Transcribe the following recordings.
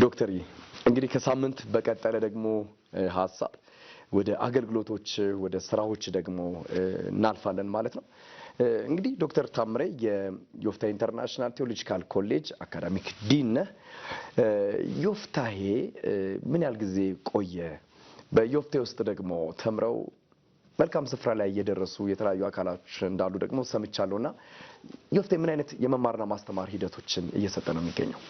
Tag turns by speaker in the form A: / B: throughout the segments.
A: ዶክተር እንግዲህ ከሳምንት በቀጠለ ደግሞ ሐሳብ ወደ አገልግሎቶች ወደ ስራዎች ደግሞ እናልፋለን ማለት ነው። እንግዲህ ዶክተር ታምሬ የዮፍታሔ ኢንተርናሽናል ቴዎሎጂካል ኮሌጅ አካዳሚክ ዲን ነህ። ዮፍታሔ ምን ያህል ጊዜ ቆየ? በዮፍታሔ ውስጥ ደግሞ ተምረው መልካም ስፍራ ላይ የደረሱ የተለያዩ አካላች እንዳሉ ደግሞ ሰምቻለሁና ዮፍታሔ ምን አይነት የመማርና ማስተማር ሂደቶችን እየሰጠ ነው የሚገኘው?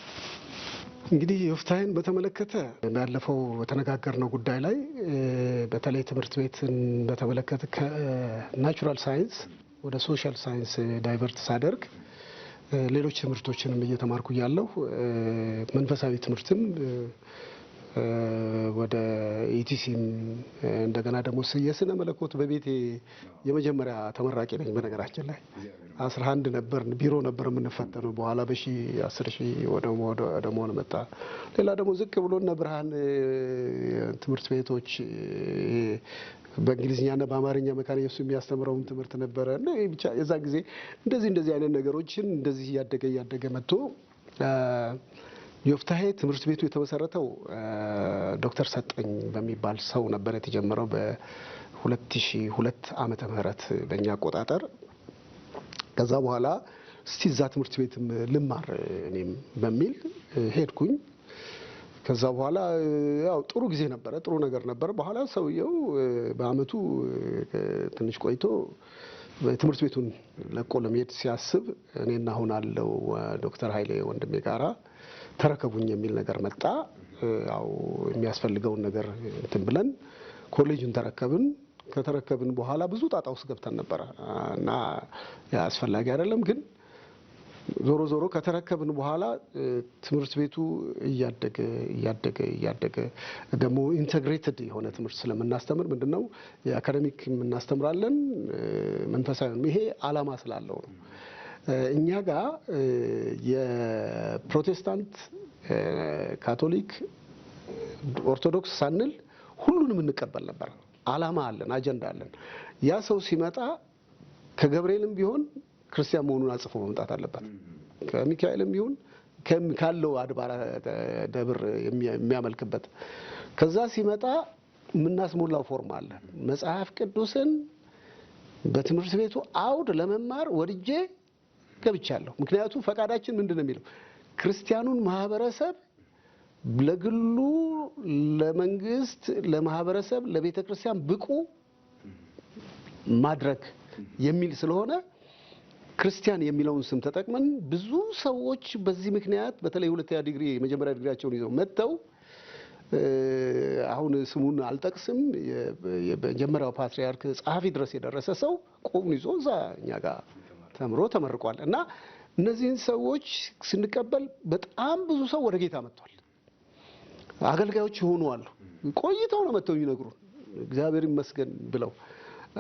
B: እንግዲህ ዮፍታሔን በተመለከተ ባለፈው በተነጋገርነው ጉዳይ ላይ በተለይ ትምህርት ቤትን በተመለከተ ከናቹራል ሳይንስ ወደ ሶሻል ሳይንስ ዳይቨርት ሳደርግ ሌሎች ትምህርቶችንም እየተማርኩ ያለው መንፈሳዊ ትምህርትም ወደ ኢቲሲም እንደገና ደግሞ የስነ መለኮት በቤቴ የመጀመሪያ ተመራቂ ነኝ። በነገራችን ላይ 11 ነበር ቢሮ ነበር የምንፈተነው። በኋላ በ10,000 ወደ መሆን መጣ። ሌላ ደግሞ ዝቅ ብሎና ብርሃን ትምህርት ቤቶች በእንግሊዝኛና በአማርኛ መካነ ኢየሱስ የሚያስተምረውን ትምህርት ነበረ እና ብቻ የዛ ጊዜ እንደዚህ አይነት ነገሮችን እንደዚህ እያደገ መጥቶ ዮፍታሔ ትምህርት ቤቱ የተመሰረተው ዶክተር ሰጠኝ በሚባል ሰው ነበር የተጀመረው በ2002 ዓመተ ምህረት በእኛ አቆጣጠር። ከዛ በኋላ እስቲ እዛ ትምህርት ቤትም ልማር እኔም በሚል ሄድኩኝ። ከዛ በኋላ ያው ጥሩ ጊዜ ነበረ፣ ጥሩ ነገር ነበር። በኋላ ሰውየው በአመቱ ትንሽ ቆይቶ ትምህርት ቤቱን ለቆ ለመሄድ ሲያስብ እኔና አሁን አለው ዶክተር ኃይሌ ወንድሜ ጋራ ተረከቡኝ የሚል ነገር መጣ። ያው የሚያስፈልገውን ነገር እንትን ብለን ኮሌጁን ተረከብን። ከተረከብን በኋላ ብዙ ጣጣ ውስጥ ገብተን ነበር እና አስፈላጊ አይደለም። ግን ዞሮ ከተረከብን በኋላ ትምህርት ቤቱ እያደገ ደግሞ ኢንተግሬትድ የሆነ ትምህርት ስለምናስተምር ምንድነው የአካዳሚክ እናስተምራለን፣ መንፈሳዊ ይሄ ዓላማ ስላለው ነው። እኛ ጋር የፕሮቴስታንት ካቶሊክ ኦርቶዶክስ ሳንል ሁሉንም እንቀበል ነበር። ዓላማ አለን፣ አጀንዳ አለን። ያ ሰው ሲመጣ ከገብርኤልም ቢሆን ክርስቲያን መሆኑን አጽፎ መምጣት አለበት። ከሚካኤልም ቢሆን ካለው አድባራ ደብር የሚያመልክበት ከዛ ሲመጣ የምናስሞላው ፎርም አለ። መጽሐፍ ቅዱስን በትምህርት ቤቱ አውድ ለመማር ወድጄ ገብቻለሁ። ምክንያቱም ፈቃዳችን ምንድነው የሚለው ክርስቲያኑን ማህበረሰብ ለግሉ፣ ለመንግስት፣ ለማህበረሰብ፣ ለቤተ ክርስቲያን ብቁ ማድረግ የሚል ስለሆነ ክርስቲያን የሚለውን ስም ተጠቅመን ብዙ ሰዎች በዚህ ምክንያት በተለይ ሁለተኛ ዲግሪ የመጀመሪያ ዲግሪያቸውን ይዘው መጥተው አሁን ስሙን አልጠቅስም የመጀመሪያው ፓትርያርክ ጸሐፊ ድረስ የደረሰ ሰው ቆም ይዞ እዛ እኛ ጋር ተምሮ ተመርቋል። እና እነዚህን ሰዎች ስንቀበል በጣም ብዙ ሰው ወደ ጌታ መጥቷል። አገልጋዮች ይሆኑ አሉ። ቆይተው ነው መጥተው ይነግሩን እግዚአብሔር ይመስገን ብለው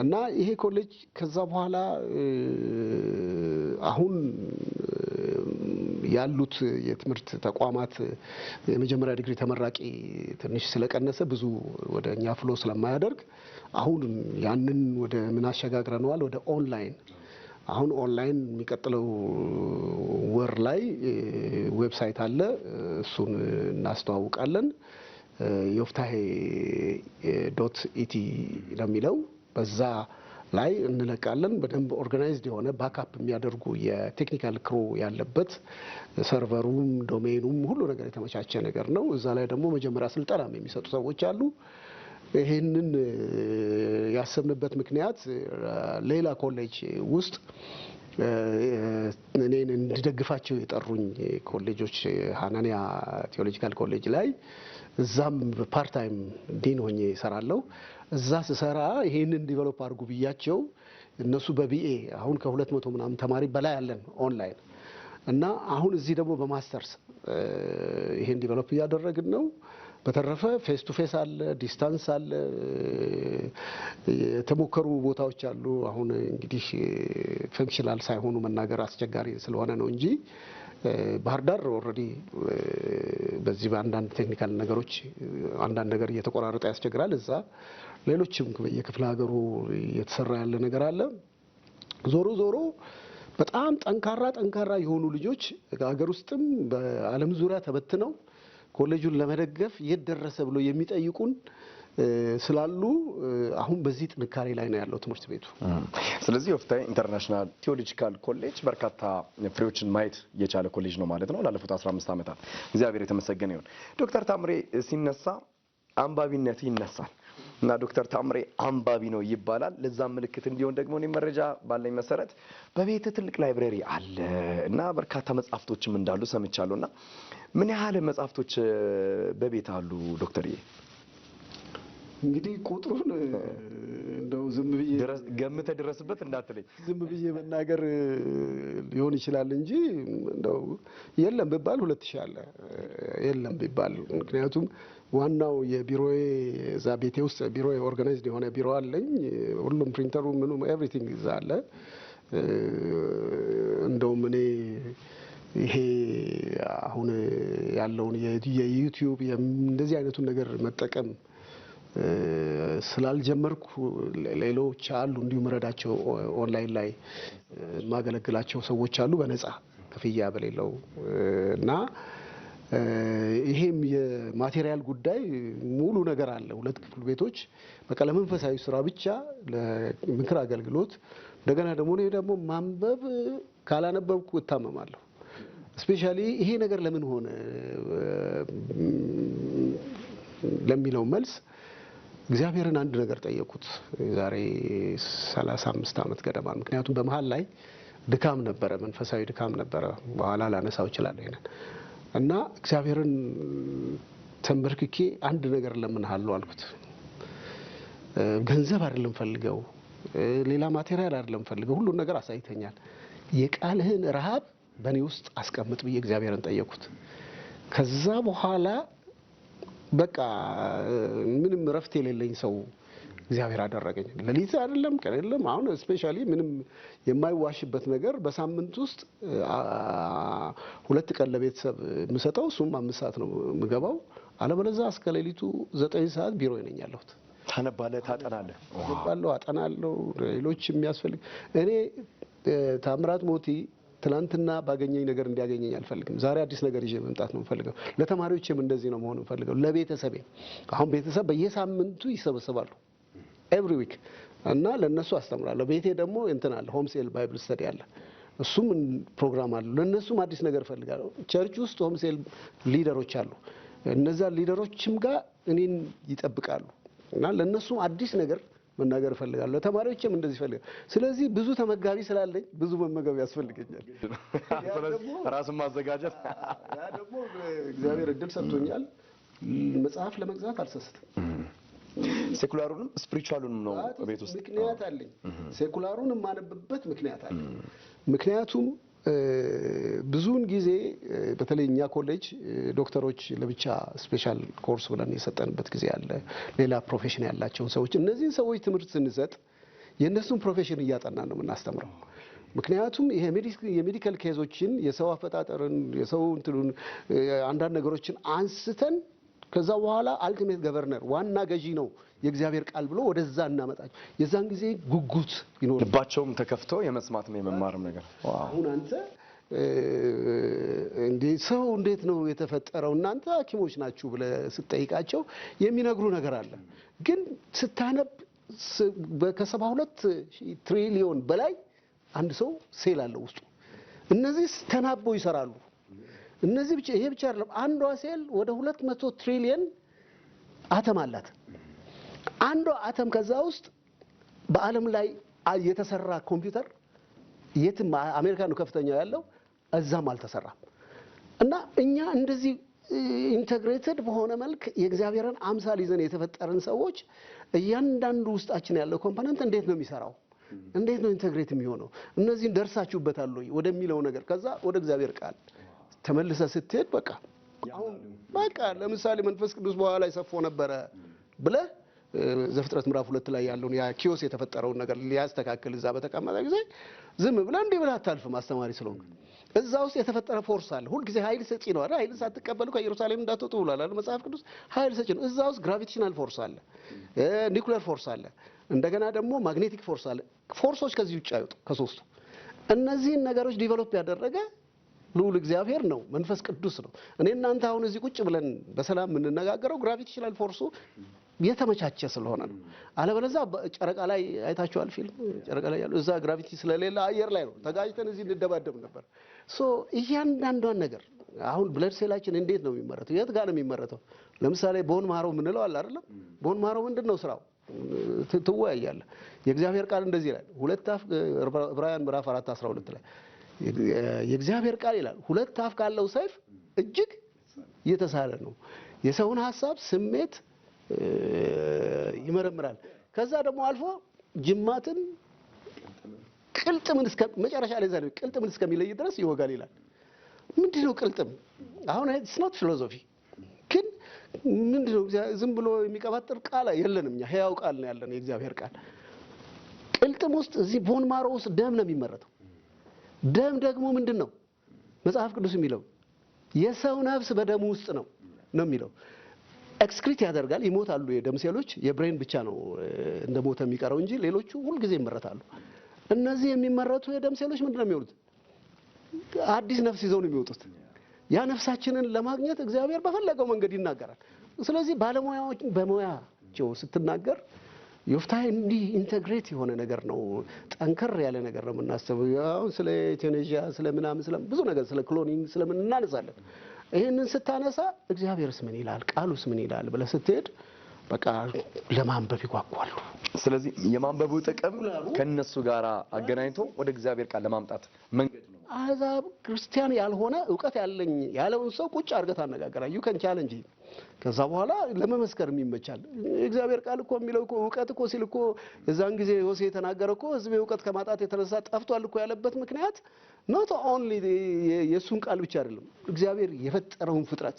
B: እና ይሄ ኮሌጅ ከዛ በኋላ አሁን ያሉት የትምህርት ተቋማት የመጀመሪያ ዲግሪ ተመራቂ ትንሽ ስለቀነሰ ብዙ ወደኛ ፍሎ ስለማያደርግ አሁን ያንን ወደ ምን አሸጋግረናል ወደ ኦንላይን። አሁን ኦንላይን የሚቀጥለው ወር ላይ ዌብሳይት አለ፣ እሱን እናስተዋውቃለን። yofthahe.et ለሚለው በዛ ላይ እንለቃለን። በደንብ ኦርጋናይዝድ የሆነ ባክአፕ የሚያደርጉ የቴክኒካል ክሩ ያለበት ሰርቨሩም ዶሜኑም ሁሉ ነገር የተመቻቸ ነገር ነው። እዛ ላይ ደግሞ መጀመሪያ ስልጠናም የሚሰጡ ሰዎች አሉ። ይሄንን ያሰብንበት ምክንያት ሌላ ኮሌጅ ውስጥ እኔን እንድደግፋቸው የጠሩኝ ኮሌጆች ሐናንያ ቴዎሎጂካል ኮሌጅ ላይ እዛም ፓርት ታይም ዲን ሆኜ እሰራለሁ። እዛ ስሰራ ይሄንን ዲቨሎፕ አድርጉ ብያቸው እነሱ በቢኤ አሁን ከ200 ምናምን ተማሪ በላይ አለን ኦንላይን እና አሁን እዚህ ደግሞ በማስተርስ ይሄን ዲቨሎፕ እያደረግን ነው። በተረፈ ፌስ ቱ ፌስ አለ፣ ዲስታንስ አለ፣ የተሞከሩ ቦታዎች አሉ። አሁን እንግዲህ ፈንክሽናል ሳይሆኑ መናገር አስቸጋሪ ስለሆነ ነው እንጂ ባህር ዳር ኦልሬዲ በዚህ በአንዳንድ ቴክኒካል ነገሮች አንዳንድ ነገር እየተቆራረጠ ያስቸግራል። እዛ ሌሎችም የክፍለ ሀገሩ እየተሰራ ያለ ነገር አለ። ዞሮ በጣም ጠንካራ የሆኑ ልጆች ሀገር ውስጥም በዓለም ዙሪያ ተበትነው ኮሌጁን ለመደገፍ የደረሰ ብሎ የሚጠይቁን ስላሉ አሁን በዚህ ጥንካሬ ላይ ነው ያለው ትምህርት ቤቱ።
A: ስለዚህ ዮፍታይ ኢንተርናሽናል ቴዎሎጂካል ኮሌጅ በርካታ ፍሬዎችን ማየት የቻለ ኮሌጅ ነው ማለት ነው ላለፉት 15 ዓመታት። እግዚአብሔር የተመሰገነ ይሁን። ዶክተር ታምሬ ሲነሳ አንባቢነት ይነሳል እና ዶክተር ታምሬ አንባቢ ነው ይባላል። ለዛም ምልክት እንዲሆን ደግሞ እኔ መረጃ ባለኝ መሰረት በቤት ትልቅ ላይብረሪ አለ እና በርካታ መጽሐፍቶችም እንዳሉ ሰምቻለሁና ምን ያህል መጽሐፍቶች በቤት አሉ ዶክተርዬ?
B: እንግዲህ ቁጥሩን እንደው ዝም ብዬ
A: ገምተህ ድረስበት እንዳትለኝ
B: ዝም ብዬ መናገር ሊሆን ይችላል እንጂ እንደው የለም ቢባል 2000 አለ የለም ቢባል። ምክንያቱም ዋናው የቢሮዬ እዛ ቤቴ ውስጥ ቢሮዬ ኦርጋናይዝድ የሆነ ቢሮ አለኝ። ሁሉም ፕሪንተሩ ምኑ ኤቭሪቲንግ እዛ አለ። እንደውም እኔ ይሄ አሁን ያለውን የዩቲዩብ እንደዚህ አይነቱን ነገር መጠቀም ስላልጀመርኩ ሌሎች አሉ እንዲሁ መረዳቸው ኦንላይን ላይ ማገለግላቸው ሰዎች አሉ በነፃ ክፍያ በሌለው እና ይሄም የማቴሪያል ጉዳይ ሙሉ ነገር አለ። 2 ክፍል ቤቶች በቃ ለመንፈሳዊ ስራ ብቻ ለምክር አገልግሎት እንደገና ደግሞ እኔ ደግሞ ማንበብ ካላነበብኩ እታመማለሁ። ስፔሻሊ ይሄ ነገር ለምን ሆነ ለሚለው መልስ እግዚአብሔርን አንድ ነገር ጠየቁት ዛሬ 35 ዓመት ገደማ። ምክንያቱም በመሃል ላይ ድካም ነበረ፣ መንፈሳዊ ድካም ነበረ። በኋላ ላነሳው ይችላል ይሄን እና እግዚአብሔርን ተንበርክኬ አንድ ነገር ለምንሃለሁ አልኩት። ገንዘብ አይደለም ፈልገው፣ ሌላ ማቴሪያል አይደለም ፈልገው፣ ሁሉ ነገር አሳይተኛል። የቃልህን ረሃብ በእኔ ውስጥ አስቀምጥ ብዬ እግዚአብሔርን ጠየቁት። ከዛ በኋላ በቃ ምንም ረፍት የሌለኝ ሰው እግዚአብሔር አደረገኝ። ለሊት አይደለም ቀን አይደለም። አሁን ስፔሻሊ ምንም የማይዋሽበት ነገር በሳምንት ውስጥ 2 ቀን ለቤተሰብ የምሰጠው እሱም 5 ሰዓት ነው የምገባው። አለበለዚያ እስከ ሌሊቱ 9 ሰዓት ቢሮ ነኝ ያለሁት።
A: ታነባለህ፣ ታጠናለህ?
B: አነባለሁ፣ አጠናለሁ። ሌሎች የሚያስፈልግ እኔ ታምራት ሞቲ ትላንትና ባገኘኝ ነገር እንዲያገኘኝ አልፈልግም። ዛሬ አዲስ ነገር ይዤ መምጣት ነው የምፈልገው። ለተማሪዎችም እንደዚህ ነው መሆን የምፈልገው። ለቤተሰቤ አሁን ቤተሰብ በየሳምንቱ ይሰበሰባሉ ኤቭሪ ዊክ እና ለነሱ አስተምራለሁ። ቤቴ ደግሞ እንትን አለ ሆም ሴል ባይብል ስተዲ አለ። እሱም ፕሮግራም አለ። ለነሱም አዲስ ነገር እፈልጋለሁ። ቸርች ውስጥ ሆም ሴል ሊደሮች አሉ። እነዛ ሊደሮችም ጋር እኔን ይጠብቃሉ እና ለነሱም አዲስ ነገር መናገር እፈልጋለሁ። ተማሪዎችም እንደዚህ ፈልጋለሁ። ስለዚህ ብዙ ተመጋቢ ስላለኝ ብዙ መመገብ ያስፈልገኛል።
A: ራስን ማዘጋጀት
B: ያ ደግሞ እግዚአብሔር እድል ሰጥቶኛል። መጽሐፍ ለመግዛት አልሰስትም።
A: ሴኩላሩንም ስፒሪቹዋሉንም ነው ቤት ውስጥ
B: ምክንያት አለኝ። ሴኩላሩን የማነብበት ምክንያት አለ። ምክንያቱም ብዙውን ጊዜ በተለይ እኛ ኮሌጅ ዶክተሮች ለብቻ ስፔሻል ኮርስ ብለን የሰጠንበት ጊዜ አለ። ሌላ ፕሮፌሽን ያላቸውን ሰዎች እነዚህን ሰዎች ትምህርት ስንሰጥ የእነሱን ፕሮፌሽን እያጠናን ነው የምናስተምረው። ምክንያቱም ይሄ የሜዲካል ኬዞችን የሰው አፈጣጠርን የሰው እንትሉን አንዳንድ ነገሮችን አንስተን ከዛ በኋላ አልቲሜት ገቨርነር ዋና ገዢ ነው የእግዚአብሔር ቃል ብሎ ወደዛ እናመጣቸው። የዛን ጊዜ ጉጉት ይኖር
A: ልባቸውም ተከፍቶ የመስማት ነው የመማርም ነገር።
B: አሁን አንተ ሰው እንዴት ነው የተፈጠረው እናንተ ሐኪሞች ናችሁ ብለህ ስትጠይቃቸው የሚነግሩ ነገር አለ። ግን ስታነብ ከ72 ትሪሊዮን በላይ አንድ ሰው ሴል አለው ውስጡ። እነዚህ ተናበው ይሰራሉ። እነዚህ ብቻ ይሄ ብቻ አይደለም። አንዷ ሴል ወደ 200 ትሪሊዮን አተም አላት። አንዷ አተም ከዛ ውስጥ በዓለም ላይ የተሰራ ኮምፒውተር የትም አሜሪካ ነው ከፍተኛው ያለው እዛም አልተሰራም። እና እኛ እንደዚህ ኢንተግሬትድ በሆነ መልክ የእግዚአብሔርን አምሳል ይዘን የተፈጠረን ሰዎች እያንዳንዱ ውስጣችን ያለው ኮምፖነንት እንዴት ነው የሚሰራው? እንዴት ነው ኢንተግሬት የሚሆነው? እነዚህን ደርሳችሁበታል ወይ ወደሚለው ነገር ከዛ ወደ እግዚአብሔር ቃል ተመልሰ ስትሄድ በቃ አሁን በቃ ለምሳሌ መንፈስ ቅዱስ በኋላ ይሰፎ ነበረ ብለ ዘፍጥረት ምዕራፍ 2 ላይ ያለውን ያ ኪዮስ የተፈጠረውን ነገር ሊያስተካክል እዛ በተቀመጠ ጊዜ ዝም ብለ እንዲህ ብለ አታልፍም። አስተማሪ ስለሆንክ እዛ ውስጥ የተፈጠረ ፎርስ አለ። ሁሉ ጊዜ ኃይል ሰጪ ነው አይደል? ኃይል ሳትቀበሉ ከኢየሩሳሌም እንዳትወጡ ብሏል አይደል መጽሐፍ ቅዱስ? ኃይል ሰጪ ነው። እዛ ውስጥ ግራቪቴሽናል ፎርስ አለ፣ ኒኩለር ፎርስ አለ፣ እንደገና ደግሞ ማግኔቲክ ፎርስ አለ። ፎርሶች ከዚህ ውጭ አይወጡ ከሶስቱ። እነዚህን ነገሮች ዲቨሎፕ ያደረገ ልዑል እግዚአብሔር ነው፣ መንፈስ ቅዱስ ነው። እኔ እናንተ አሁን እዚህ ቁጭ ብለን በሰላም የምንነጋገረው ግራቪቴሽናል ፎርሱ የተመቻቸ ስለሆነ ነው። አለበለዚያ ጨረቃ ላይ አይታችኋል ፊልም ጨረቃ ላይ ያለው እዛ ግራቪቲ ስለሌለ አየር ላይ ነው ተጋጭተን እዚህ እንደባደብ ነበር። እያንዳንዷን ነገር አሁን ብለድ ሴላችን እንዴት ነው የሚመረተው? የት ጋር ነው የሚመረተው? ለምሳሌ ቦን ማሮ ምንለው አለ አይደል? ቦን ማሮ ምንድነው ስራው? ትወያያለህ። የእግዚአብሔር ቃል እንደዚህ ይላል። ሁለት አፍ ዕብራውያን ምዕራፍ 4:12 ላይ የእግዚአብሔር ቃል ይላል ሁለት አፍ ካለው ሰይፍ እጅግ የተሳለ ነው፣ የሰውን ሐሳብ ስሜት ይመረምራል። ከዛ ደግሞ አልፎ ጅማትን ቅልጥምን እስከ መጨረሻ ላይ ዘለው ቅልጥምን እስከሚለይ ድረስ ይወጋል ይላል። ምንድነው ቅልጥም? አሁን it's not philosophy ግን ምንድነው? ዝም ብሎ የሚቀባጥር ቃል የለንም። እኛ ሕያው ቃል ነው ያለን፣ የእግዚአብሔር ቃል። ቅልጥም ውስጥ እዚህ ቦን ማሮ ውስጥ ደም ነው የሚመረተው። ደም ደግሞ ምንድነው? መጽሐፍ ቅዱስ የሚለው የሰው ነፍስ በደሙ ውስጥ ነው የሚለው። ኤክስክሪት ያደርጋል፣ ይሞታሉ የደም ሴሎች። የብሬን ብቻ ነው እንደሞተ የሚቀረው እንጂ ሌሎቹ ሁሉ ጊዜ ይመረታሉ። እነዚህ የሚመረቱ የደም ሴሎች ምንድነው የሚሆኑት? አዲስ ነፍስ ይዘው ነው የሚወጡት። ያ ነፍሳችንን ለማግኘት እግዚአብሔር በፈለገው መንገድ ይናገራል። ስለዚህ ባለሙያዎች በሙያቸው ስትናገር ዮፍታሔ እንዲህ ኢንተግሬት የሆነ ነገር ነው፣ ጠንከር ያለ ነገር ነው የምናስበው። አሁን ስለ ቴኔዥያ ስለ ምናምን ስለ ብዙ ነገር ስለ ክሎኒንግ ስለምን እናነሳለን። ይሄንን ስታነሳ እግዚአብሔርስ ምን ይላል፣ ቃሉስ ምን ይላል ብለህ ስትሄድ በቃ ለማንበብ ይጓጓሉ።
A: ስለዚህ የማንበቡ ጥቅም ከነሱ ጋር አገናኝቶ ወደ እግዚአብሔር ቃል ለማምጣት መንገድ ነው።
B: አሕዛብ ክርስቲያን ያልሆነ ዕውቀት ያለኝ ያለውን ሰው ቁጭ አድርገህ ታነጋገራለህ። ዩ ካን ቻሌንጅ። ከዛ በኋላ ለመመስከርም ይመቻል። እግዚአብሔር ቃል እኮ የሚለው እኮ ዕውቀት እኮ ሲል እኮ እዛን ጊዜ ሆሴ የተናገረ እኮ ሕዝቤ ዕውቀት ከማጣት የተነሳ ጠፍቷል እኮ ያለበት ምክንያት ኖት ኦንሊ የእሱን ቃል ብቻ አይደለም፣ እግዚአብሔር የፈጠረውን ፍጥረት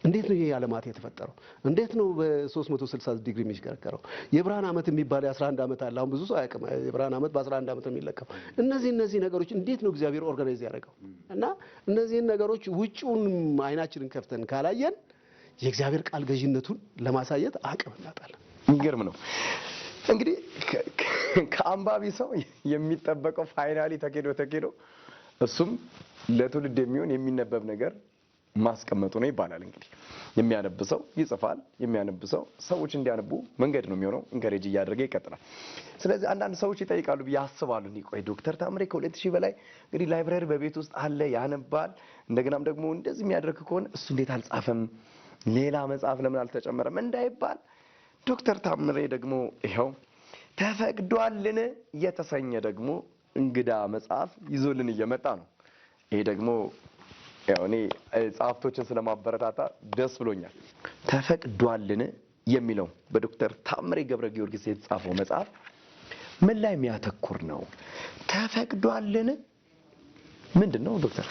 B: እንዴት ነው ይሄ ዓለማት የተፈጠረው? እንዴት ነው በ360 ዲግሪ የሚሽከረከረው? የብርሃን ዓመት የሚባል 11 ዓመት አለ። አሁን ብዙ ሰው አያውቅም። የብርሃን ዓመት በ11 ዓመት ነው የሚለካው። እነዚህ ነገሮች እንዴት ነው እግዚአብሔር ኦርጋናይዝ ያደረገው? እና እነዚህን ነገሮች ውጪውን አይናችንን ከፍተን ካላየን የእግዚአብሔር ቃል ገዥነቱን ለማሳየት አቅም እናጣለን።
A: የሚገርም ነው። እንግዲህ ከአንባቢ ሰው የሚጠበቀው ፋይናሊ ተኬዶ እሱም ለትውልድ የሚሆን የሚነበብ ነገር ማስቀመጡ ነው ይባላል። እንግዲህ የሚያነብሰው ይጽፋል፣ የሚያነብሰው ሰዎች እንዲያነቡ መንገድ ነው የሚሆነው። ኢንከሬጅ እያደረገ ይቀጥላል። ስለዚህ አንዳንድ ሰዎች ይጠይቃሉ ብዬ አስባለሁ። ቆይ ዶክተር ታምሬ ከ2000 በላይ እንግዲህ ላይብራሪ በቤት ውስጥ አለ፣ ያነባል። እንደገናም ደግሞ እንደዚህ የሚያደርግ ከሆነ እሱ እንዴት አልጻፈም፣ ሌላ መጽሐፍ ለምን አልተጨመረም እንዳይባል ዶክተር ታምሬ ደግሞ ይኸው ተፈቅዷልን የተሰኘ ደግሞ እንግዳ መጽሐፍ ይዞልን እየመጣ ነው። ይሄ ደግሞ ያው እኔ ጻፍቶችን ስለማበረታታ ደስ ብሎኛል። ተፈቅዷልን የሚለው በዶክተር ታምሬ ገብረ ጊዮርጊስ የተጻፈው መጽሐፍ ምን ላይ የሚያተኩር ነው? ተፈቅዷልን ምንድነው ዶክተር?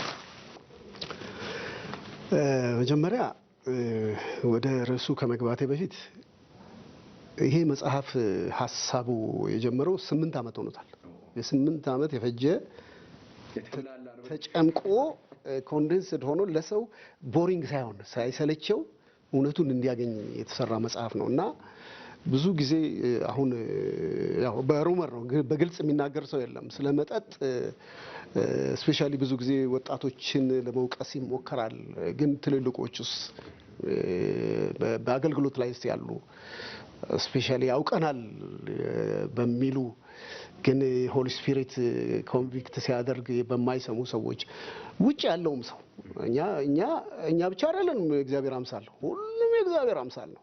B: መጀመሪያ ወደ ርዕሱ ከመግባቴ በፊት ይሄ መጽሐፍ ሐሳቡ የጀመረው 8 ዓመት ሆኖታል። የ8 ዓመት የፈጀ ተጨምቆ ኮንደንስድ ሆኖ ለሰው ቦሪንግ ሳይሆን ሳይሰለቸው እውነቱን እንዲያገኝ የተሰራ መጽሐፍ ነው እና ብዙ ጊዜ አሁን ያው በሩመር ነው፣ በግልጽ የሚናገር ሰው የለም ስለ መጠጥ ስፔሻሊ ብዙ ጊዜ ወጣቶችን ለመውቀስ ይሞከራል። ግን ትልልቆቹስ በአገልግሎት ላይ ያሉ ስፔሻሊ ያውቀናል በሚሉ ግን ሆሊ ስፒሪት ኮንቪክት ሲያደርግ በማይሰሙ ሰዎች ውጭ ያለውም ሰው እኛ ብቻ አይደለም እግዚአብሔር አምሳል፣ ሁሉም የእግዚአብሔር አምሳል ነው።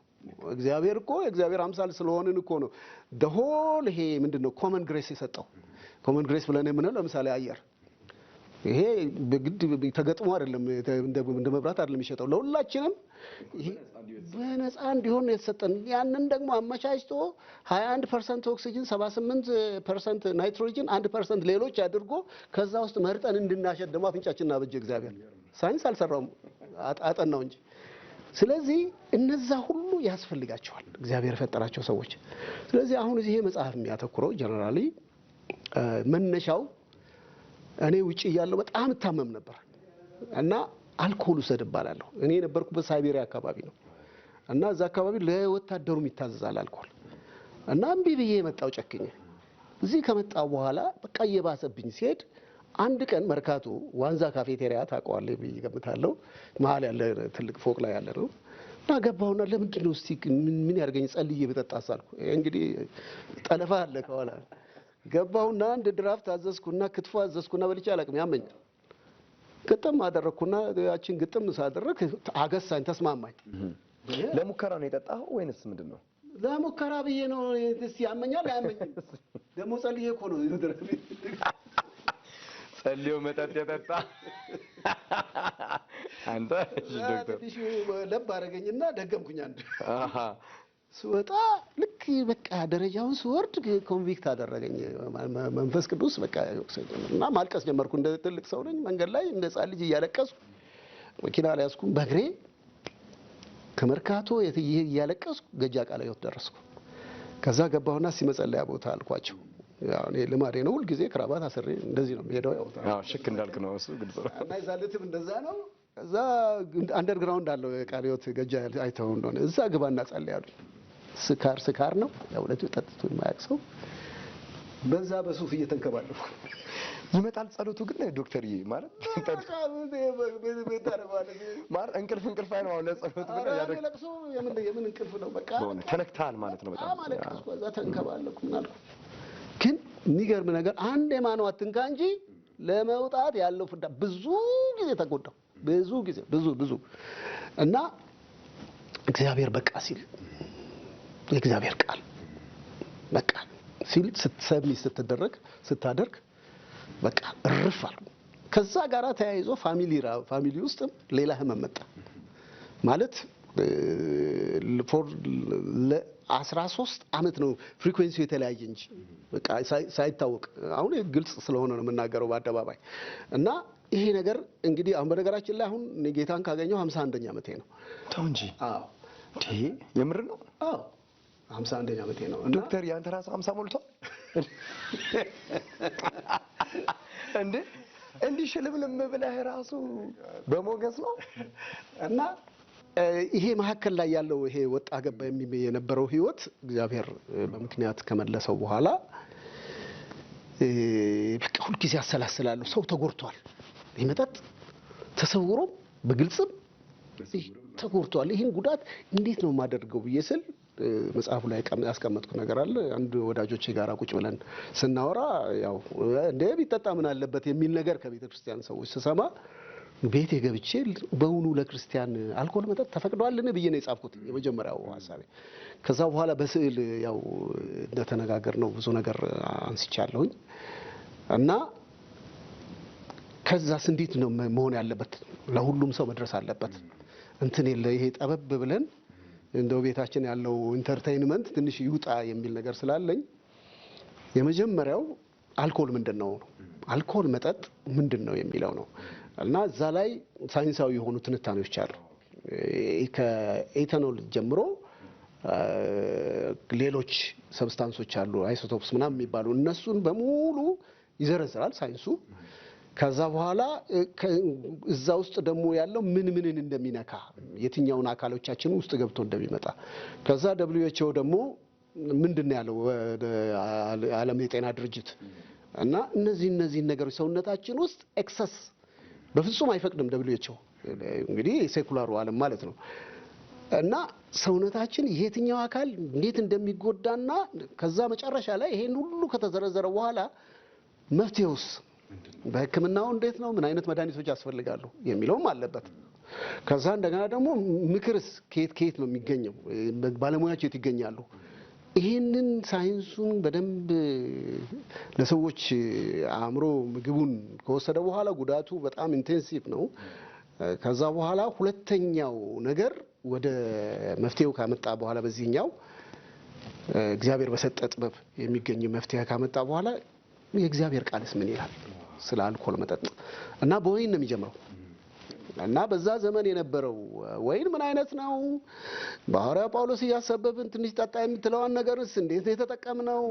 B: እግዚአብሔር እኮ የእግዚአብሔር አምሳል ስለሆንን እኮ ነው ደሆል ይሄ ምንድነው ኮመን ግሬስ የሰጠው። ኮመን ግሬስ ብለን የምንለው ለምሳሌ አየር ይሄ በግድ ተገጥሞ አይደለም እንደ መብራት አይደለም የሚሸጠው፣ ለሁላችንም ይሄ በነፃ እንዲሆን የተሰጠን። ያንን ደግሞ አመቻችቶ 21% ኦክሲጅን 78% ናይትሮጅን 1% ሌሎች አድርጎ ከዛ ውስጥ መርጠን እንድናሸት ደግሞ አፍንጫችንን አበጀ እግዚአብሔር። ሳይንስ አልሰራውም አጠናው እንጂ። ስለዚህ እነዛ ሁሉ ያስፈልጋቸዋል እግዚአብሔር የፈጠራቸው ሰዎች። ስለዚህ አሁን እዚህ መጽሐፍ የሚያተኩረው ጀነራሊ መነሻው እኔ ውጪ እያለሁ በጣም እታመም ነበር እና አልኮል ውሰድ እባላለሁ። እኔ የነበርኩበት ሳይቤሪያ አካባቢ ነው እና እዛ አካባቢ ለወታደሩም ይታዘዛል አልኮል እና እምቢ ብዬ የመጣው ጨክኜ። እዚህ ከመጣው በኋላ በቃ እየባሰብኝ ሲሄድ አንድ ቀን መርካቶ ዋንዛ ካፌቴሪያ ታውቀዋለህ ብዬ እገምታለሁ። መሀል ያለ ትልቅ ፎቅ ላይ ያለ ነው። እና ገባሁና ለምንድን ነው እስቲ ምን ያርገኝ ጸልዬ በጠጣ ሳልኩ እንግዲህ ጠለፋ አለ ከኋላ ገባሁና አንድ ድራፍት አዘዝኩና ክትፎ አዘዝኩና በልቼ አላውቅም ያመኛል። ግጥም አደረኩና ያቺን ግጥም ሳደረክ አገሳኝ ተስማማኝ።
A: ለሙከራ ነው የጠጣኸው ወይንስ ምንድነው?
B: ለሙከራ ብዬ ነው። እስቲ ያመኛል አያመኝም ደግሞ ጸልዬ እኮ ነው
A: ጸልዮ መጠጥ የጠጣ አንተ ዶክተር
B: ለብ አደረገኝና ደገምኩኝ አንድ ስወጣ ልክ በቃ ደረጃውን ስወርድ ኮንቪክት አደረገኝ መንፈስ ቅዱስ በቃ እና ማልቀስ ጀመርኩ። እንደ ትልቅ ሰው ነኝ መንገድ ላይ እንደ ሕፃን ልጅ እያለቀስኩ መኪና ላይ ያዝኩኝ በእግሬ ከመርካቶ እያለቀስኩ ገጃ ቃለ ሕይወት ደረስኩ። ከዛ ገባሁና ሲመጸለያ ቦታ አልኳቸው። ያው እኔ ልማዴ ነው ሁል ጊዜ ክራባት አስሬ እንደዚህ ነው የምሄደው። ያው
A: ሽክ እንዳልክ ነው እሱ ግልጽ ነው።
B: እና ይዛለትም እንደዛ ነው። ከዛ አንደርግራውንድ አለው የቃለ ሕይወት ገጃ አይተው እንደሆነ እዛ ግባና ጸልይ አሉኝ። ስካር ነው ያው ለቱ ጠጥቶ የማያውቅ ሰው በዛ በሱፍ እየተንከባለሁ
A: ይመጣል ጸሎቱ። ግን ዶክተርዬ ማለት እንቅልፍ አይነው አሁን ለጸሎት ብለ
B: ያለቅሶ የምን እንቅልፍ ነው በቃ
A: ተነክታል ማለት ነው። በጣም
B: ማለቅስ ከዛ ተንከባለሁ ምናልኩ። ግን የሚገርም ነገር አንድ የማነው አትንካ እንጂ ለመውጣት ያለው ፍዳ ብዙ ጊዜ ተጎዳው። ብዙ እና እግዚአብሔር በቃ ሲል የእግዚአብሔር ቃል በቃ ሲል ስታደርግ በቃ እርፍ አልኩ። ከዛ ጋራ ተያይዞ ፋሚሊ ውስጥም ሌላ ህመም መጣ ማለት ለ13 አመት ነው ፍሪኩዌንሲው የተለያየ እንጂ በቃ ሳይታወቅ አሁን ግልጽ ስለሆነ ነው የምናገረው በአደባባይ። እና ይሄ ነገር እንግዲህ አሁን በነገራችን ላይ አሁን ጌታን ካገኘው 51ኛ አመቴ ነው።
A: ተው እንጂ።
B: አዎ
A: የምር ነው።
B: አዎ 51ኛ አመቴ ነው።
A: ዶክተር ያንተ ራስ 50 ሞልቷል እንዴ? እንዲህ ሽልምልም ብለህ ራሱ በሞገስ ነው።
B: እና ይሄ መሀከል ላይ ያለው ይሄ ወጣ ገባ የነበረው ህይወት እግዚአብሔር በምክንያት ከመለሰው በኋላ በቃ ሁሉ ጊዜ ያሰላስላሉ። ሰው ተጎድቷል። ይሄ መጠጥ ተሰውሮ በግልጽም ተጎድቷል። ይሄን ጉዳት እንዴት ነው የማደርገው ብዬ ስል መጽሐፉ ላይ ያስቀመጥኩ ነገር አለ። አንድ ወዳጆቼ ጋር ቁጭ ብለን ስናወራ ያው እንደ ቢጠጣ ምን አለበት የሚል ነገር ከቤተ ክርስቲያን ሰዎች ስሰማ ቤቴ ገብቼ በእውኑ ለክርስቲያን አልኮል መጠጥ ተፈቅዷልን ብዬ ነው የጻፍኩት የመጀመሪያው ሐሳቤ። ከዛ በኋላ በስዕል ያው እንደተነጋገርነው ብዙ ነገር አንስቻለሁኝ እና ከዛስ እንዴት ነው መሆን ያለበት? ለሁሉም ሰው መድረስ አለበት። እንትን የለ ይሄ ጠበብ ብለን እንደው ቤታችን ያለው ኢንተርቴይንመንት ትንሽ ይውጣ የሚል ነገር ስላለኝ የመጀመሪያው አልኮል ምንድነው ነው አልኮል መጠጥ ምንድነው የሚለው ነው። እና እዛ ላይ ሳይንሳዊ የሆኑ ትንታኔዎች አሉ። ከኤታኖል ጀምሮ ሌሎች ሰብስታንሶች አሉ አይሶቶፕስ ምናምን የሚባሉ እነሱን በሙሉ ይዘረዝራል ሳይንሱ። ከዛ በኋላ እዛ ውስጥ ደግሞ ያለው ምንን እንደሚነካ የትኛውን አካሎቻችን ውስጥ ገብቶ እንደሚመጣ ከዛ WHO ደግሞ ምንድነው ያለው ዓለም የጤና ድርጅት እና እነዚህ ነገሮች ሰውነታችን ውስጥ ኤክሰስ በፍጹም አይፈቅድም WHO እንግዲህ ሴኩላሩ ዓለም ማለት ነው። እና ሰውነታችን የትኛው አካል እንዴት እንደሚጎዳና ከዛ መጨረሻ ላይ ይሄን ሁሉ ከተዘረዘረ በኋላ መፍትሄውስ በሕክምናው እንዴት ነው ምን አይነት መድኃኒቶች ያስፈልጋሉ የሚለውም አለበት። ከዛ እንደገና ደግሞ ምክርስ ከየት ነው የሚገኘው? ባለሙያዎች የት ይገኛሉ? ይሄንን ሳይንሱን በደንብ ለሰዎች አእምሮ ምግቡን ከወሰደ በኋላ ጉዳቱ በጣም ኢንቴንሲቭ ነው። ከዛ በኋላ ሁለተኛው ነገር ወደ መፍትሄው ካመጣ በኋላ በዚህኛው እግዚአብሔር በሰጠ ጥበብ የሚገኝ መፍትሄ ካመጣ በኋላ የእግዚአብሔር ቃልስ ምን ይላል ስለ አልኮል መጠጥ? እና በወይን ነው የሚጀምረው። እና በዛ ዘመን የነበረው ወይን ምን አይነት ነው? በሐዋርያው ጳውሎስ እያሰበብን ትንሽ ጠጣ የምትለዋን ነገርስ እንዴት ነው የተጠቀምነው?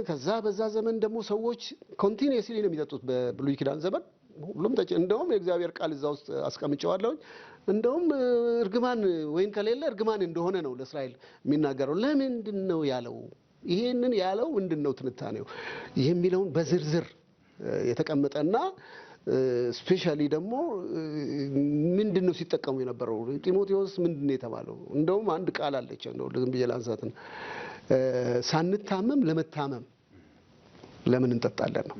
B: ከዛ በዛ ዘመን ደግሞ ሰዎች ኮንቲኒየስሊ ነው የሚጠጡት። በብሉይ ኪዳን ዘመን ሁሉም እንደውም የእግዚአብሔር ቃል እዛ ውስጥ አስቀምጨዋለሁ። እንደውም እርግማን ወይን ከሌለ እርግማን እንደሆነ ነው ለእስራኤል የሚናገረው። ለምንድን ነው ያለው? ይሄንን ያለው ምንድነው ትንታኔው የሚለውን በዝርዝር የተቀመጠና ስፔሻሊ ደግሞ ምንድነው ሲጠቀሙ የነበረው ጢሞቴዎስ ምንድነው የተባለው እንደውም አንድ ቃል አለች ነው ዝም ብዬ ላንሳት ሳንታመም ለመታመም ለምን እንጠጣለን ነው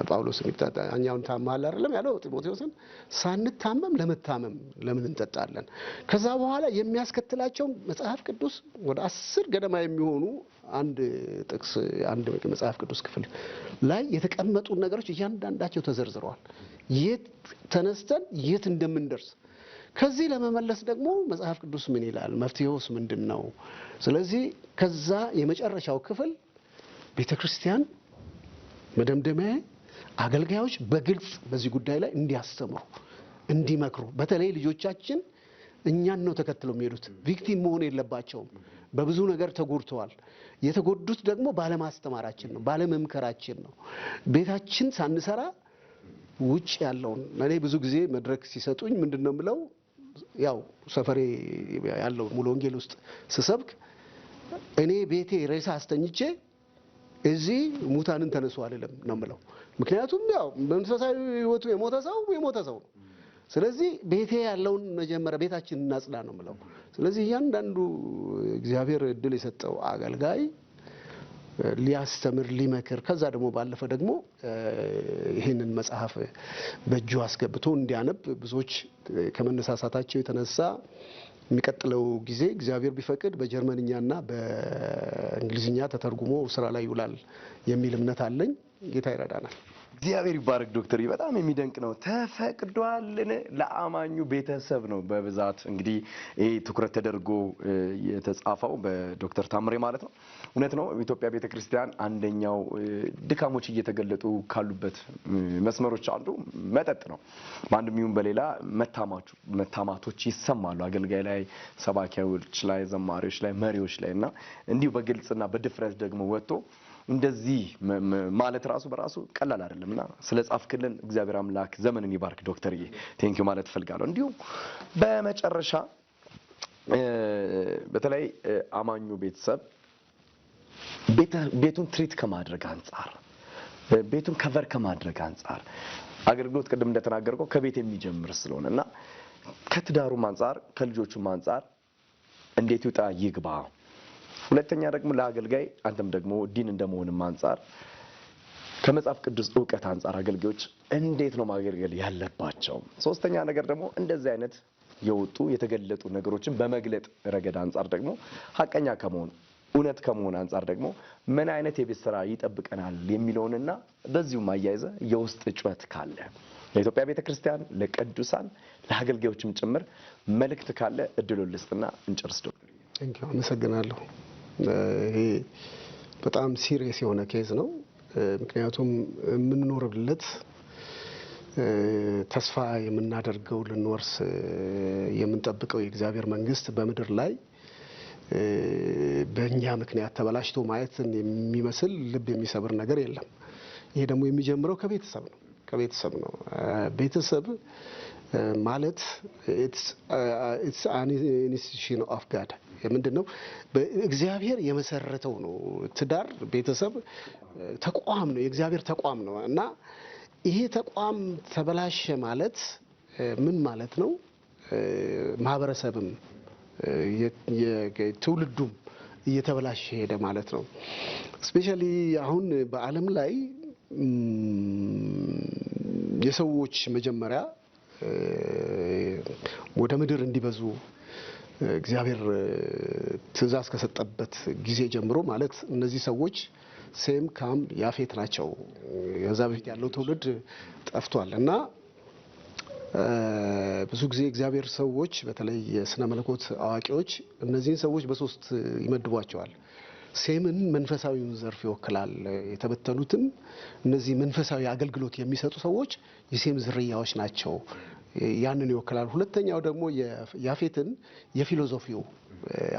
B: ጳውሎስ የሚጣጣ አኛውን ታማል አይደለም ያለው ጢሞቴዎስን ሳንታመም ለመታመም ለምን እንጠጣለን ከዛ በኋላ የሚያስከትላቸው መጽሐፍ ቅዱስ ወደ 10 ገደማ የሚሆኑ አንድ ጥቅስ አንድ መጽሐፍ ቅዱስ ክፍል ላይ የተቀመጡ ነገሮች እያንዳንዳቸው ተዘርዝረዋል የት ተነስተን የት እንደምንደርስ ከዚህ ለመመለስ ደግሞ መጽሐፍ ቅዱስ ምን ይላል መፍትሄውስ ምንድነው ስለዚህ ከዛ የመጨረሻው ክፍል ቤተክርስቲያን መደምደሚያ አገልጋዮች በግልጽ በዚህ ጉዳይ ላይ እንዲያስተምሩ እንዲመክሩ በተለይ ልጆቻችን እኛን ነው ተከትለው የሚሄዱት ቪክቲም መሆን የለባቸውም በብዙ ነገር ተጎድተዋል የተጎዱት ደግሞ ባለማስተማራችን ነው ባለመምከራችን ነው ቤታችን ሳንሰራ ውጭ ያለውን እኔ ብዙ ጊዜ መድረክ ሲሰጡኝ ምንድነው ምለው ያው ሰፈሬ ያለው ሙሉ ወንጌል ውስጥ ስሰብክ እኔ ቤቴ ሬሳ አስተኝቼ እዚህ ሙታንን ተነሱ አይደለም ነው ምለው ምክንያቱም ያው መንፈሳዊ ህይወቱ የሞተ ሰው ስለዚህ ቤቴ ያለውን መጀመሪያ ቤታችን እናጽዳ ነው ምለው ስለዚህ ያንዳንዱ እግዚአብሔር እድል የሰጠው አገልጋይ ሊያስተምር ሊመክር ከዛ ደግሞ ባለፈ ደግሞ ይሄንን መጽሐፍ በእጁ አስገብቶ እንዲያነብ ብዙዎች ከመነሳሳታቸው የተነሳ የሚቀጥለው ጊዜ እግዚአብሔር ቢፈቅድ በጀርመንኛና በእንግሊዝኛ ተተርጉሞ ስራ ላይ ይውላል የሚል እምነት አለኝ ጌታ ይረዳናል
A: እግዚአብሔር ይባረክ ዶክተር በጣም የሚደንቅ ነው ተፈቅዷልን ለአማኙ ቤተሰብ ነው በብዛት እንግዲህ ይሄ ትኩረት ተደርጎ የተጻፈው በዶክተር ታምሬ ማለት ነው እውነት ነው ኢትዮጵያ ቤተክርስቲያን አንደኛው ድካሞች እየተገለጡ ካሉበት መስመሮች አንዱ መጠጥ ነው ማንንም ይሁን በሌላ መታማቶች ይሰማሉ አገልጋይ ላይ ሰባኪዎች ላይ ዘማሪዎች ላይ መሪዎች ላይ እና እንዲሁ በግልጽና በድፍረት ደግሞ ወጥቶ እንደዚህ ማለት ራሱ በራሱ ቀላል አይደለምና ስለጻፍክልን እግዚአብሔር አምላክ ዘመንን ይባርክ ዶክተርዬ ቴንኪው ማለት ፈልጋለሁ እንዲሁ በመጨረሻ በተለይ አማኙ ቤተሰብ ቤቱን ትሪት ከማድረግ አንፃር ቤቱን ከቨር ከማድረግ አንፃር አገልግሎት ቅድም እንደተናገርኩ ከቤት የሚጀምር ስለሆነና ከትዳሩም አንፃር ከልጆቹም አንፃር እንዴት ይውጣ ይግባ ሁለተኛ ደግሞ ለአገልጋይ አንተም ደግሞ ዲን እንደመሆንም አንፃር ከመጽሐፍ ቅዱስ ዕውቀት አንፃር አገልጋዮች እንዴት ነው ማገልገል ያለባቸው ሶስተኛ ነገር ደግሞ እንደዚህ አይነት የወጡ የተገለጡ ነገሮችን በመግለጥ ረገድ አንፃር ደግሞ ሐቀኛ ከመሆን እውነት ከመሆን አንፃር ደግሞ ምን አይነት የቤት ስራ ይጠብቀናል የሚለውንና በዚሁ ማያይዘ የውስጥ ጩኸት ካለ ለኢትዮጵያ ቤተክርስቲያን ለቅዱሳን ለአገልጋዮችም ጭምር መልእክት ካለ እድሉን ልስጥና እንጨርስ ዶክተር
B: ቴንኪው አመሰግናለሁ ይሄ በጣም ሲሪየስ የሆነ ኬዝ ነው ምክንያቱም የምንኖርለት ተስፋ የምናደርገው ልንወርስ የምንጠብቀው የእግዚአብሔር መንግስት በመድር ላይ በእኛ ምክንያት ተበላሽቶ ማየትን የሚመስል ልብ የሚሰብር ነገር የለም ይሄ ደግሞ የሚጀምረው ከቤተሰብ ነው ቤተሰብ ማለት it's an institution of God ምንድነው በእግዚአብሔር የመሰረተው ነው ትዳር ቤተሰብ ተቋም ነው የእግዚአብሔር ተቋም ነው እና ይሄ ተቋም ተበላሸ ማለት ምን ማለት ነው ማህበረሰብም የትውልዱም እየተበላሸ ሄደ ማለት ነው ስፔሻሊ አሁን በአለም ላይ የሰዎች መጀመሪያ ወደ ምድር እንዲበዙ እግዚአብሔር ትእዛዝ ከሰጠበት ጊዜ ጀምሮ ማለት እነዚህ ሰዎች ሴም ካም ያፌት ናቸው የዛ በፊት ያለው ትውልድ ጠፍቷል እና ብዙ ጊዜ እግዚአብሔር ሰዎች በተለይ የሥነ መለኮት አዋቂዎች እነዚህን ሰዎች በሶስት ይመድቧቸዋል ሴምን መንፈሳዊውን ዘርፍ ይወክላል የተበተኑትም እነዚህ መንፈሳዊ አገልግሎት የሚሰጡ ሰዎች የሴም ዝርያዎች ናቸው ያንን ይወክላል ሁለተኛው ደግሞ ያፌትን የፊሎሶፊው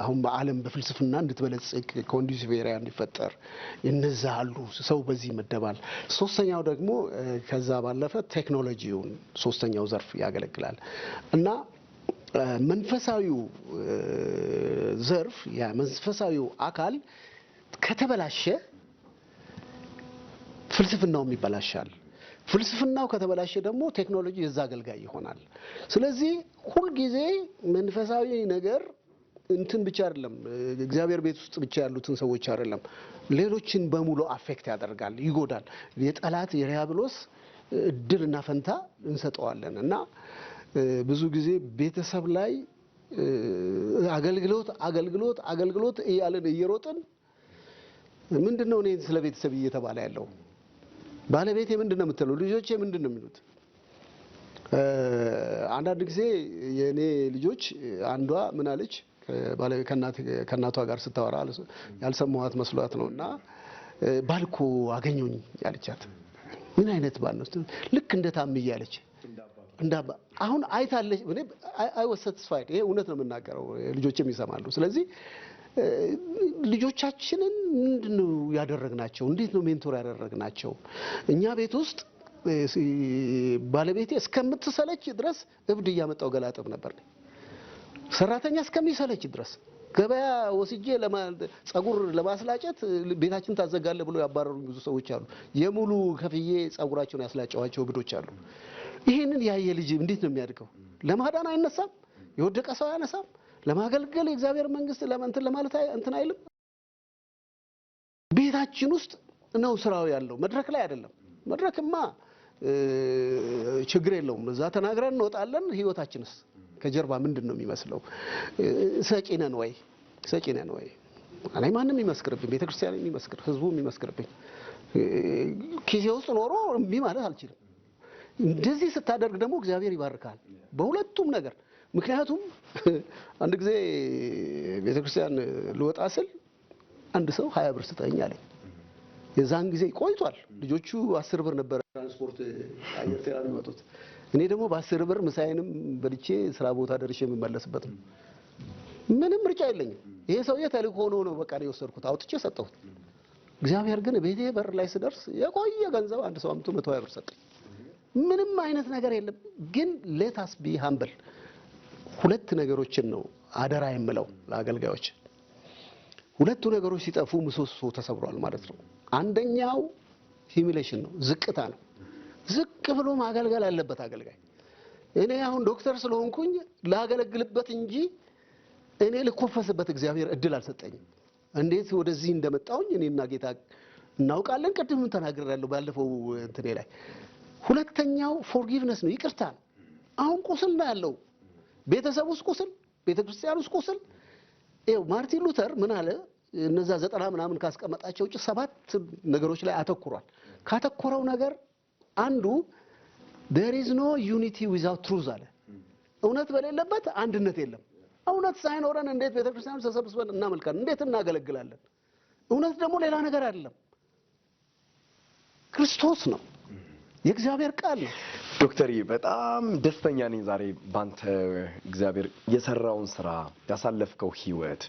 B: አሁን በአለም በፍልስፍና እንድትበለጽግ ኮንዲሲቭ ኤሪያ እንዲፈጠር እነዛ አሉ ሰው በዚህ መደባል ሶስተኛው ደግሞ ከዛ ባለፈ ቴክኖሎጂውን ሶስተኛው ዘርፍ ያገለግላል እና መንፈሳዊው ዘርፍ ያ መንፈሳዊው አካል ከተበላሸ ፍልስፍናውም ይበላሻል። ፍልስፍናው ከተበላሸ ደግሞ ቴክኖሎጂ የዛ አገልጋይ ይሆናል። ስለዚህ ሁልጊዜ መንፈሳዊ ነገር እንትን ብቻ አይደለም፣ እግዚአብሔር ቤት ውስጥ ብቻ ያሉትን ሰዎች አይደለም፣ ሌሎችን በሙሉ አፌክት ያደርጋል፣ ይጎዳል። የጠላት የዲያብሎስ እድልና ፈንታ እንሰጠዋለን እና ብዙ ጊዜ ቤተሰብ ላይ አገልግሎት እያለን እየሮጥን ምንድነው እኔ ስለ ቤተሰብ እየተባለ ያለው? ባለቤቴ ምንድነው የምትለው? ልጆቼ ምንድነው የሚሉት? አንዳንድ ጊዜ የኔ ልጆች አንዷ ምን አለች? ከእናቷ ጋር ስታወራ ያልሰማኋት መስሏት ነውና ባልኮ አገኘኝ ያለቻት። ምን አይነት ባል ነው? ልክ እንደ ታምዬ ያለች እንዳባ አሁን አይታለች። እኔ አይ ዋስ ሳቲስፋይድ። ይሄ እውነት ነው የምናገረው፣ ልጆቼም ይሰማሉ። ስለዚህ ልጆቻችንን ምንድነው ያደረግናቸው? እንዴት ነው ሜንቶር ያደረግናቸው? እኛ ቤት ውስጥ ባለቤቴ እስከምትሰለች ድረስ እብድ እያመጣው ገላጥብ ነበር። ሰራተኛ እስከሚሰለች ድረስ ገበያ ወስጄ ጸጉር ለማስላጨት ቤታችን ታዘጋለ ብሎ ያባረሩ ብዙ ሰዎች አሉ። የሙሉ ከፍዬ ጸጉራቸውን ያስላጨዋቸው እብዶች አሉ። ይሄንን ያየ ልጅ እንዴት ነው የሚያድገው? ለማዳን አይነሳም? የወደቀ ሰው ያነሳም? ለማገልገል የእግዚአብሔር መንግስት ለማንተን ለማለት እንትን አይልም? ቤታችን ውስጥ ነው ስራው ያለው፣ መድረክ ላይ አይደለም። መድረክማ ችግር የለውም፣ እዛ ተናግረን እንወጣለን። ህይወታችንስ ከጀርባ ምንድነው የሚመስለው? ሰጪ ነን ወይ? እኔ ማንም ይመስክርብኝ፣ ቤተክርስቲያን የሚመስክር ህዝቡ የሚመስክርብኝ፣ ኪሴ ውስጥ ኖሮ እምቢ ማለት አልችልም። እንደዚህ ስታደርግ ደግሞ እግዚአብሔር ይባርካል በሁለቱም ነገር። ምክንያቱም አንድ ጊዜ ቤተክርስቲያን ልወጣ ስል አንድ ሰው 20 ብር ስጠኝ አለኝ። የዛን ጊዜ ቆይቷል። ልጆቹ 10 ብር ነበር ትራንስፖርት አየር ጤና የሚመጡት። እኔ ደግሞ በ10 ብር ምሳዬንም በልቼ ስራ ቦታ ደርሼ የምመለስበት ነው። ምንም ምርጫ የለኝም። ይሄ ሰውዬ ተልኮ ነው በቃ ነው የወሰድኩት፣ አውጥቼ ሰጠሁት። እግዚአብሔር ግን ቤቴ በር ላይ ስደርስ የቆየ ገንዘብ አንድ ሰው 120 ብር ሰጠኝ። ምንም አይነት ነገር የለም። ግን ሌት አስ ቢ ሃምብል። ሁለት ነገሮችን ነው አደራ የምለው ለአገልጋዮች። ሁለቱ ነገሮች ሲጠፉ ምሰሶ ተሰብሯል ማለት ነው። አንደኛው ሂሚሌሽን ነው፣ ዝቅታ ነው። ዝቅ ብሎ ማገልገል አለበት አገልጋይ። እኔ አሁን ዶክተር ስለሆንኩኝ ላገለግልበት እንጂ እኔ ልኮፈስበት እግዚአብሔር እድል አልሰጠኝም። እንዴት ወደዚህ እንደመጣሁኝ እኔና ጌታ እናውቃለን። ቅድም ተናግሬያለሁ ባለፈው እንትኔ ላይ። ሁለተኛው ፎርጊቭነስ ነው፣ ይቅርታ ነው። አሁን ቁስል ነው ያለው፣ ቤተሰብ ውስጥ ቁስል፣ ቤተክርስቲያን ውስጥ ቁስል። ይኸው ማርቲን ሉተር ምን አለ? እነዛ 90 ምናምን ካስቀመጣቸው ውጭ 7 ነገሮች ላይ አተኩሯል። ካተኮረው ነገር አንዱ there is no unity without truth አለ። እውነት በሌለበት አንድነት የለም። እውነት ሳይኖረን እንዴት ቤተክርስቲያን ተሰብስበን እናመልካለን? እንዴት እናገለግላለን? እውነት ደግሞ ሌላ ነገር አይደለም፣ ክርስቶስ ነው፣ የእግዚአብሔር ቃል ነው።
A: ዶክተር በጣም ደስተኛ ነኝ ዛሬ ባንተ እግዚአብሔር የሰራውን ስራ ያሳለፍከው ህይወት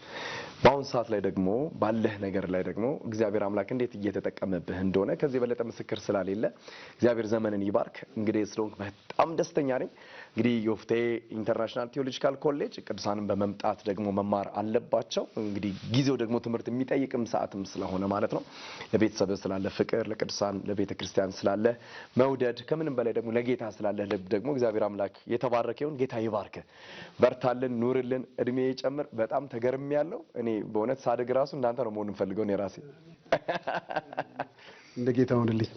A: በአሁን ሰዓት ላይ ደግሞ ባለህ ነገር ላይ ደግሞ እግዚአብሔር አምላክ እንዴት እየተጠቀመብህ እንደሆነ ከዚህ በለጠ ምስክር ስላሌለ እግዚአብሔር ዘመንን ይባርክ። እንግዲህ ስለሆንክ በጣም ደስተኛ ነኝ። እንግዲህ ዮፍቴ ኢንተርናሽናል ቴዎሎጂካል ኮሌጅ ቅዱሳንን በመምጣት ደግሞ መማር አለባቸው። እንግዲህ ጊዜው ደግሞ ትምህርት የሚጠይቅም ሰዓትም ስለሆነ ማለት ነው። ለቤተሰብ ስላለ ፍቅር፣ ለቅዱሳን ለቤተ ክርስቲያን ስላለ መውደድ፣ ከምንም በላይ ደግሞ ለጌታ ስላለ ልብ ደግሞ እግዚአብሔር አምላክ የተባረከ ይሁን። ጌታ ይባርክ። በርታልን፣ ኑርልን፣ እድሜ ይጨምር። በጣም ተገርሜያለሁ። እኔ በእውነት ሳድግ ራሱ እንዳንተ ነው መሆን እንፈልገው ነው ራሴ
B: እንደ ጌታ ሆነልኝ።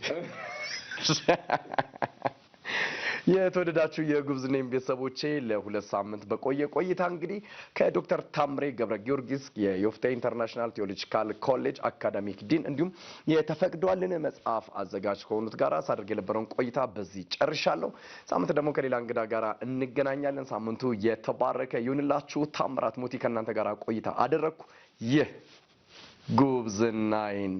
A: የተወደዳችሁ የጉብዝኔም ቤተሰቦቼ ለሁለት ሳምንት በቆየ ቆይታ እንግዲህ ከዶክተር ታምሬ ገብረ ጊዮርጊስ የዮፍቴ ኢንተርናሽናል ቴዎሎጂካል ኮሌጅ አካዳሚክ ዲን እንዲሁም የተፈቅዷልን መጽሐፍ አዘጋጅ ከሆኑት ጋር ሳደርግ የነበረውን ቆይታ በዚህ ጨርሻለሁ። ሳምንት ደግሞ ከሌላ እንግዳ ጋር እንገናኛለን። ሳምንቱ የተባረከ ይሁንላችሁ። ታምራት ሞቲ ከእናንተ ጋር ቆይታ አደረግኩ። ይህ ጉብዝናዬን